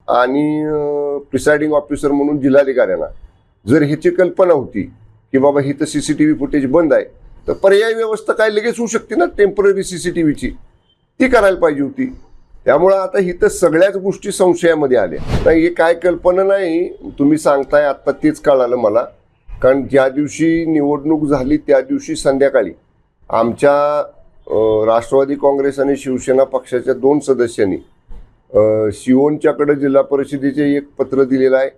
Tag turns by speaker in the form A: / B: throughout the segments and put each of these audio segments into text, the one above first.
A: आणि presiding officer म्हणून जिल्हाधिकाऱ्यांना जर ह्याची कल्पना होती की बाबा ही तर CCTV फुटेज बंद आहे, तर पर्यायी व्यवस्था काय लगेच होऊ शकते ना, टेम्पररी CCTVची ती करायला पाहिजे होती. त्यामुळं आता इथं सगळ्याच गोष्टी संशयामध्ये आल्या. नाही, हे काय कल्पना नाही, तुम्ही सांगताय आता तेच कळालं मला. कारण ज्या दिवशी निवडणूक झाली त्या दिवशी संध्याकाळी आमच्या राष्ट्रवादी काँग्रेस आणि शिवसेना पक्षाच्या 2 सदस्यांनी शिवोनच्याकडे जिल्हा परिषदेचे एक पत्र दिलेलं आहे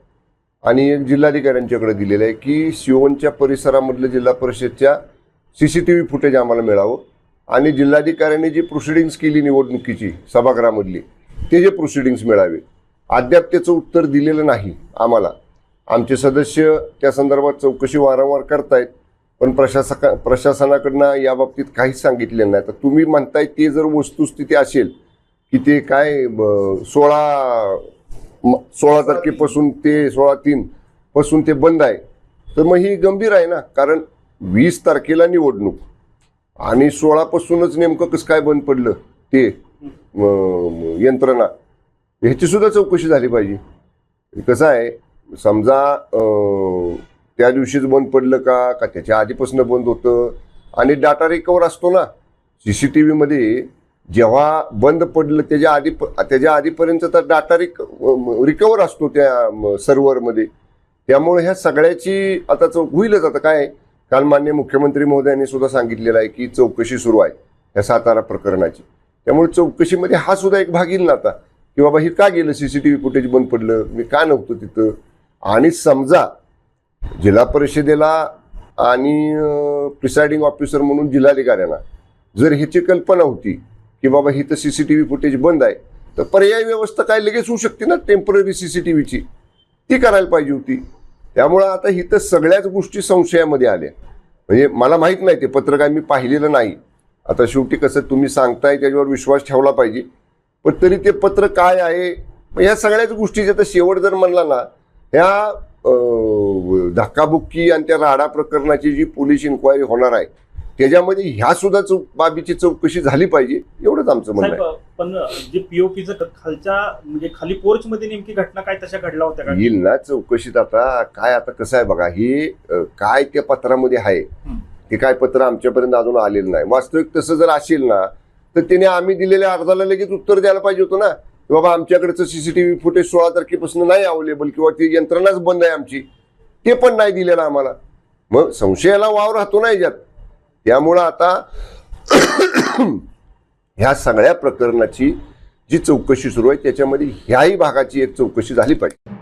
A: आणि एक जिल्हाधिकाऱ्यांच्याकडे दिलेलं आहे की शिवोनच्या परिसरामधलं जिल्हा परिषदच्या CCTV फुटेज आम्हाला मिळावं आणि जिल्हाधिकाऱ्यांनी जी प्रोसिडिंग्स केली निवडणुकीची सभागृहामधली ते जे प्रोसिडिंग्स मिळावे. अद्याप त्याचं उत्तर दिलेलं नाही आम्हाला. आमचे सदस्य त्या संदर्भात चौकशी वारंवार करतायत, पण प्रशासनाकडनं याबाबतीत काहीच सांगितलेलं नाही. तर तुम्ही म्हणताय ते जर वस्तुस्थिती असेल की ते काय 16 तारखेपासून ते 16/3 पासून ते बंद आहे, तर मग ही गंभीर आहे ना. कारण 20 तारखेला निवडणूक आणि 16 पासूनच नेमकं कसं काय बंद पडलं ते यंत्रणा, ह्याची सुद्धा चौकशी झाली पाहिजे. कसं आहे, समजा त्या दिवशीच बंद पडलं का त्याच्या आधीपासून बंद होतं. आणि डाटा रिकवर असतो ना CCTV मध्ये, जेव्हा बंद पडलं त्याच्या आधीपर्यंतचा डाटा रिकवर असतो त्या सर्व्हरमध्ये. त्यामुळे ह्या सगळ्याची आता होईलच. आता काय, काल माननीय मुख्यमंत्री महोदयांनी सुद्धा सांगितलेलं आहे की चौकशी सुरू आहे या सातारा प्रकरणाची. त्यामुळे चौकशीमध्ये हा सुद्धा एक भाग येईल ना आता, की बाबा हे का गेलं, CCTV फुटेज बंद पडलं, मी का नव्हतं तिथं. आणि समजा जिल्हा परिषदेला आणि प्रिसाइडिंग ऑफिसर म्हणून जिल्हाधिकाऱ्यांना जर ह्याची कल्पना होती की बाबा ही तर CCTV फुटेज बंद आहे, तर पर्यायी व्यवस्था काय लगेच होऊ शकते ना, टेम्पररी CCTVची ती करायला पाहिजे होती. त्यामुळं आता इथं सगळ्याच गोष्टी संशयामध्ये आल्या. म्हणजे मला माहीत नाही, ते पत्र काय मी पाहिलेलं नाही. आता शेवटी कसं तुम्ही सांगताय त्याच्यावर विश्वास ठेवला पाहिजे, पण तरी ते पत्र काय आहे, ह्या सगळ्याच गोष्टीचा तर शेवट जर म्हणला ना, ह्या धक्काबुक्की आणि त्या राडा प्रकरणाची जी पोलीस इन्क्वायरी होणार आहे त्याच्यामध्ये ह्या सुद्धा बाबीची चौकशी झाली पाहिजे, एवढंच आमचं म्हणणं आहे.
B: पण जे POPचं खालच्या म्हणजे खाली पोर्च मध्ये नेमकी घटना काय तशा घडल्या होत्या का?
A: येईल ना चौकशीत. आता काय, आता कसं आहे बघा, हे काय त्या पत्रामध्ये आहे ते काय पत्र आमच्यापर्यंत अजून आलेलं नाही. वास्तविक तसं जर असेल ना, तर त्याने आम्ही दिलेल्या अर्जाला लगेच उत्तर द्यायला पाहिजे होतं ना, बाबा आमच्याकडचं CCTV फुटेज 16 तारखेपासून नाही अवेलेबल किंवा ती यंत्रणाच बंद आहे आमची, ते पण नाही दिलेलं आम्हाला. मग संशयाला वाव राहतो ना याच्यात. त्यामुळं आता ह्या सगळ्या प्रकरणाची जी चौकशी सुरू आहे त्याच्यामध्ये ह्याही भागाची एक चौकशी झाली पाहिजे.